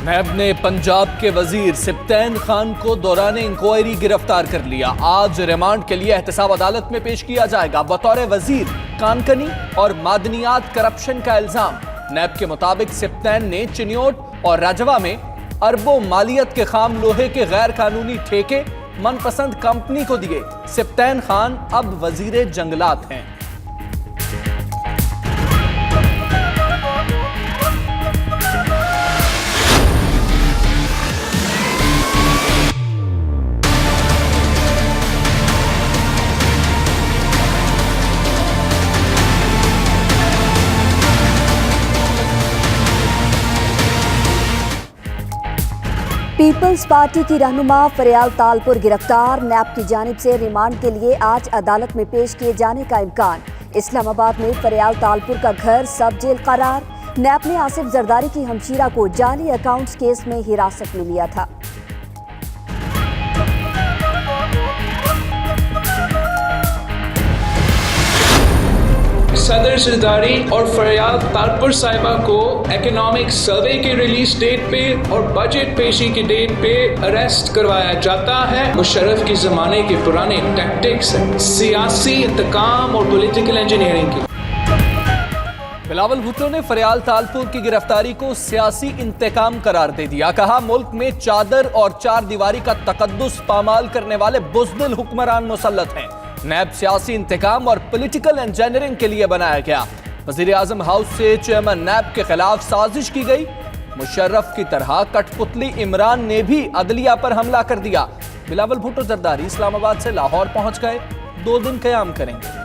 नैब ने पंजाब के वजीर सिप्तैन खान को दौरान इंक्वायरी गिरफ्तार कर लिया। आज रिमांड के लिए एहतसाब अदालत में पेश किया जाएगा। बतौर वजीर कानकनी और मादनियात करप्शन का इल्जाम। नैब के मुताबिक सिप्तैन ने चिन्योट और राजवा में अरबों मालियत के खाम लोहे के गैर कानूनी ठेके मनपसंद कंपनी को दिए। सिप्तैन खान अब वजीर जंगलात हैं। पीपल्स पार्टी की रहनुमा फरियाल तालपुर गिरफ्तार। नैब की जानिब से रिमांड के लिए आज अदालत में पेश किए जाने का इम्कान। इस्लामाबाद में फरियाल तालपुर का घर सब जेल करार। नैब ने आसिफ जरदारी की हमशीरा को जाली अकाउंट्स केस में हिरासत में लिया था। सदर जरदारी और फरियाल तालपुर साहिबा को इकोनॉमिक सर्वे के रिलीज डेट पे और बजट पेशी की डेट पे अरेस्ट करवाया जाता है। मुशर्रफ के जमाने के पुराने टैक्टिक्स हैं, सियासी इंतकाम और पॉलिटिकल इंजीनियरिंग की। बिलावल भुट्टो ने फरियाल तालपुर की गिरफ्तारी को सियासी इंतकाम करार दे दिया। कहा, मुल्क में चादर और चार दीवारी का तकद्दुस पामाल करने वाले बुज़दिल हुक्मरान मुसल्लत हैं। नैब सियासी इंतकाम और पॉलिटिकल इंजीनियरिंग के लिए बनाया गया। वज़ीर आज़म हाउस से चेयरमैन नैब के खिलाफ साजिश की गई। मुशर्रफ की तरह कठपुतली इमरान ने भी अदलिया पर हमला कर दिया। बिलावल भुट्टो जरदारी इस्लामाबाद से लाहौर पहुंच गए, 2 दिन क़याम करेंगे।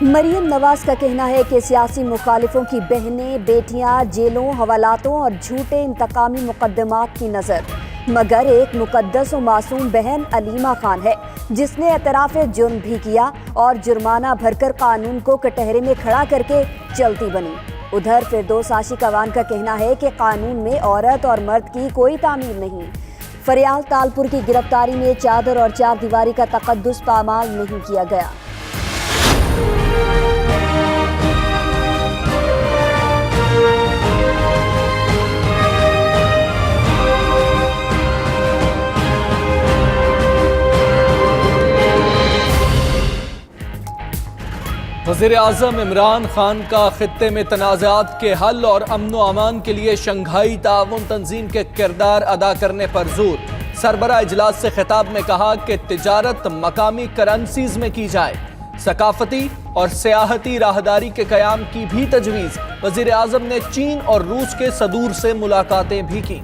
मरियम नवाज का कहना है कि सियासी मुखालिफों की बहनें बेटियां जेलों, हवालातों और झूठे इंतकामी मुकदमात की नज़र, मगर एक मुकद्दस और मासूम बहन अलीमा खान है जिसने एतराफ़ जुर्म भी किया और जुर्माना भरकर कानून को कटहरे में खड़ा करके चलती बनी। उधर फिरदौस आशिक अवान का कहना है कि कानून में औरत और मर्द की कोई तामील नहीं। फरियाल तालपुर की गिरफ्तारी में चादर और चार दीवारी का तकद्दुस पामाल नहीं किया गया। वज़ीर आज़म इमरान खान का खित्ते में तनाज़ात के हल और अमन व अमान के लिए शंघाई ताउन तंजीम के किरदार अदा करने पर जोर। सरबराह इजलास से खिताब में कहा कि तिजारत मकामी करेंसीज में की जाए। सकाफती और सियाहती राहदारी के क़याम की भी तजवीज़। वज़ीर आज़म ने चीन और रूस के सदूर से मुलाकातें भी की।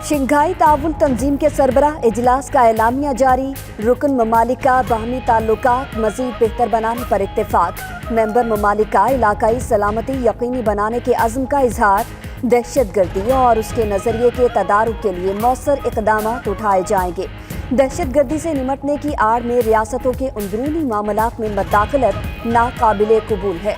शंघाई ताउन तंजीम के सरबराह इजलास का एलामिया जारी। रुकन ममालिक का बाहमी ताल्लुकात मज़ीद बेहतर बनाने पर इत्तेफाक। मेंबर ममालिक का इलाकाई सलामती यकीनी बनाने के अज़्म का इजहार। दहशतगर्दी और उसके नज़रिए के तदारुक के लिए मौसर इक़दामात उठाए जाएंगे। दहशतगर्दी से निमटने की आड़ में रियासतों के अंदरूनी मामलात में मदाखलत नाकाबिले कबूल है।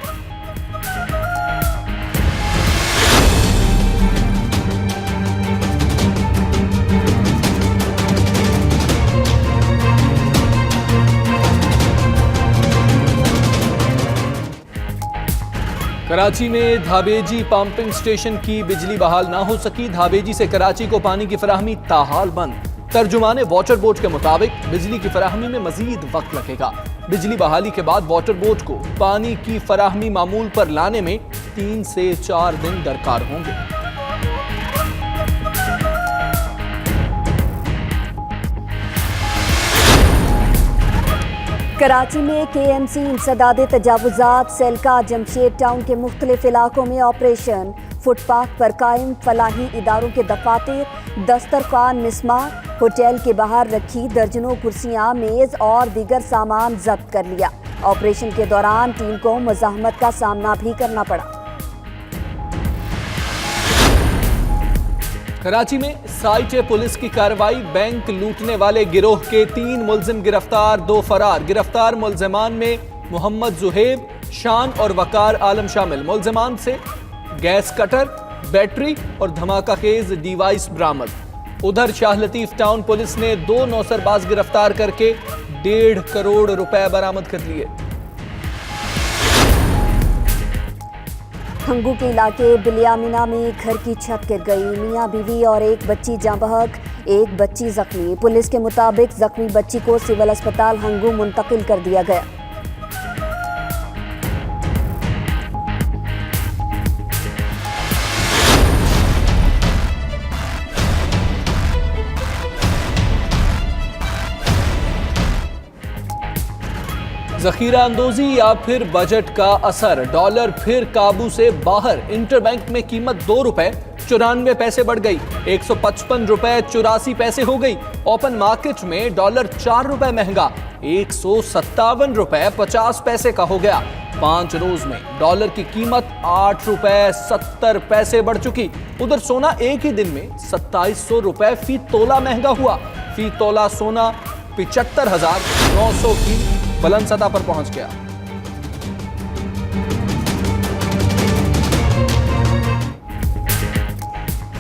कराची में धाबेजी पंपिंग स्टेशन की बिजली बहाल ना हो सकी। धाबेजी से कराची को पानी की फराहमी ताहाल बंद। तर्जुमाने वाटर बोर्ड के मुताबिक बिजली की फराहमी में मजीद वक्त लगेगा। बिजली बहाली के बाद वाटर बोर्ड को पानी की फराहमी मामूल पर लाने में 3 से 4 दिन दरकार होंगे। कराची में KMC इंसदादे तजावुजात सेल का जमशेद टाउन के मुख्तलिफ इलाकों में ऑपरेशन। फुटपाथ पर कायम फलाही इदारों के दफातर, दस्तरखान, मिसमार, होटल के बाहर रखी दर्जनों कुर्सियां, मेज और दीगर सामान जब्त कर लिया। ऑपरेशन के दौरान टीम को मुज़ाहमत का सामना भी करना पड़ा। कराची में साइट पुलिस की कार्रवाई। बैंक लूटने वाले गिरोह के 3 मुलजिम गिरफ्तार, 2 फरार। गिरफ्तार मुलजिमान में मोहम्मद जुहेब, शान और वकार आलम शामिल। मुलजिमान से गैस कटर, बैटरी और धमाका खेज डिवाइस बरामद। उधर शाह लतीफ टाउन पुलिस ने 2 नौसरबाज गिरफ्तार करके 1.5 करोड़ रुपए बरामद कर लिए। हंगू के इलाके बिलियामिना में घर की छत गिर गई। मियां बीवी और एक बच्ची जाँ बहक, एक बच्ची जख्मी। पुलिस के मुताबिक जख्मी बच्ची को सिविल अस्पताल हंगू मुंतकिल कर दिया गया। जखीरा अंदोजी या फिर बजट का असर, डॉलर फिर काबू से बाहर। इंटरबैंक में कीमत 2 रुपए 94 पैसे बढ़ गई, 155 रुपए 84 पैसे हो गई। ओपन मार्केट में डॉलर 4 रुपए महंगा, 157 रुपए 50 पैसे का हो गया। 5 रोज में डॉलर की कीमत 8 रुपए 70 पैसे बढ़ चुकी। उधर सोना एक ही दिन में 2700 रुपए फी तोला महंगा हुआ। फी तोला सोना 75,900 की बुलंद सतह पर पहुंच गया।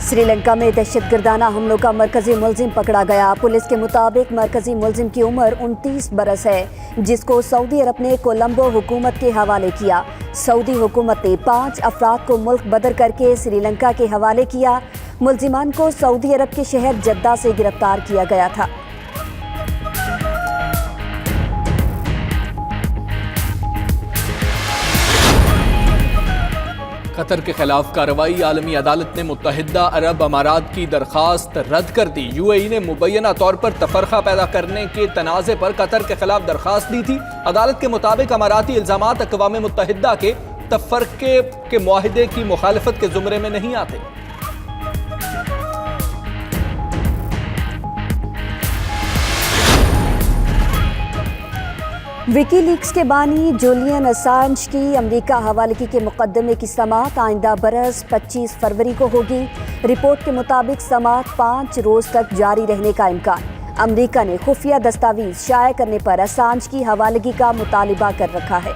श्रीलंका में दहशतगर्दाना हमलों का मरकजी मुलजिम पकड़ा गया। पुलिस के मुताबिक मरकजी मुलजिम की उम्र 29 बरस है, जिसको सऊदी अरब ने कोलंबो हुकूमत के हवाले किया। सऊदी हुकूमत ने 5 अफराद को मुल्क बदर करके श्रीलंका के हवाले किया। मुलजिमान को सऊदी अरब के शहर जद्दा से गिरफ्तार किया गया था। कतर के खिलाफ कार्रवाई, आलमी अदालत ने मुत्तहिदा अरब अमारात की दरखास्त रद्द कर दी। यूएई ने मुबैना तौर पर तफरका पैदा करने के तनाज़े पर कतर के खिलाफ दरखास्त दी थी। अदालत के मुताबिक अमाराती इल्जामात अक़वाम मुत्तहिदा के तफरके के मुआहिदे की मुखालफत के जुमरे में नहीं आते। विकीलीक्स के बानी जूलियन असांज की अमेरिका हवालगी के मुकदमे की समाअत आइंदा बरस 25 फरवरी को होगी। रिपोर्ट के मुताबिक समाअत 5 रोज तक जारी रहने का इम्कान। अमेरिका ने खुफिया दस्तावेज शाया करने पर असांज की हवालगी का मुतालिबा कर रखा है।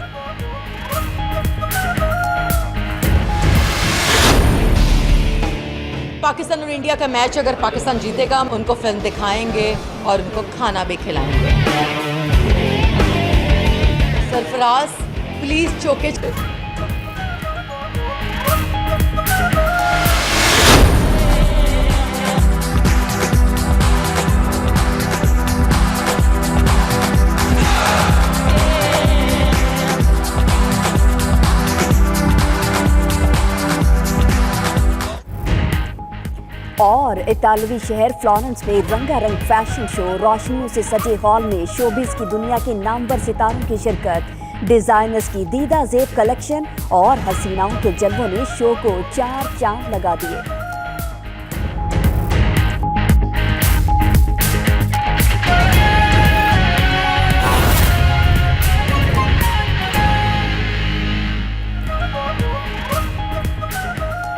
पाकिस्तान और इंडिया का मैच अगर पाकिस्तान जीतेगा, हम उनको फिल्म दिखाएंगे और उनको खाना भी खिलाएंगे। सरफराज प्लीज चौके। और इतालवी शहर फ्लोरेंस में रंगारंग फैशन शो, रोशनियों से सजे हॉल में शोबिस की दुनिया के नामवर सितारों की शिरकत, डिजाइनर्स की दीदा जेब कलेक्शन और हसीनाओं के जलवों ने शो को 4 चांद लगा दिए।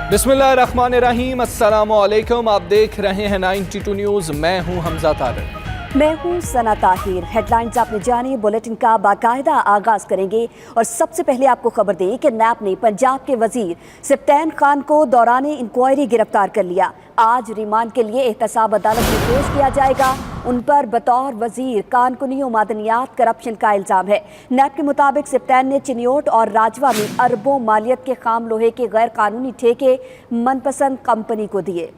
बिस्मिल्लाहिर्रहमानिर्रहीम, अस्सलामुअलैकुम। आप देख रहे हैं 92 न्यूज़। मैं हूं हमजा तारिक। मैं हूं सना ताहिर। हेडलाइंस आपने जानी, बुलेटिन का बाकायदा आगाज करेंगे और सबसे पहले आपको खबर दें कि नैब ने पंजाब के वजीर सप्तान खान को दौरान इंक्वायरी गिरफ्तार कर लिया। आज रिमांड के लिए एहतसाब अदालत में पेश किया जाएगा। उन पर बतौर वजीर कानकुनी और मादनियात करप्शन का इल्जाम है। नैब के मुताबिक सप्तान ने चिन्योट और राजवा में अरबों मालियत के खाम लोहे के गैर कानूनी ठेके मनपसंद कंपनी को दिए।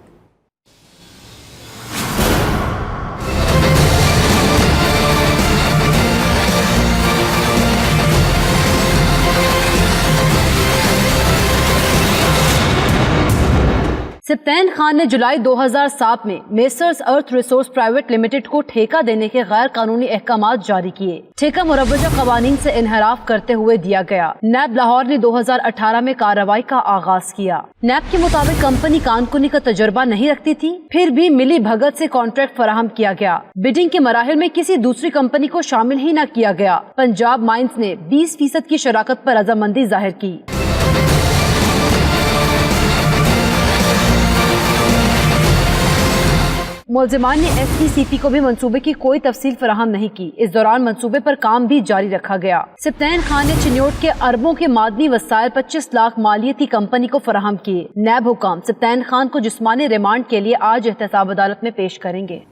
सप्तान खान ने जुलाई 2007 में मेसर्स अर्थ रिसोर्स प्राइवेट लिमिटेड को ठेका देने के गैर कानूनी अहकामात जारी किए। ठेका मुरव्वजा कवानीन से इनहराफ करते हुए दिया गया। नैब लाहौर ने 2018 में कार्रवाई का आगाज किया। नैब के मुताबिक कंपनी कानकुनी का तजुर्बा नहीं रखती थी, फिर भी मिली भगत से कॉन्ट्रैक्ट फराहम किया गया। बिडिंग के मराहिल में किसी दूसरी कंपनी को शामिल ही न किया गया। पंजाब माइंस ने 20% की शराकत पर रजामंदी जाहिर की। मुलजिमान ने STCP को भी मंसूबे की कोई तफसील फराहम नहीं की। इस दौरान मंसूबे पर काम भी जारी रखा गया। सप्तान खान ने चिन्योट के अरबों के मादनी वसायल 25 लाख मालियती कंपनी को फराहम किए। नैब हुकाम सप्तान खान को जिस्मानी रिमांड के लिए आज एहतसाब अदालत में पेश करेंगे।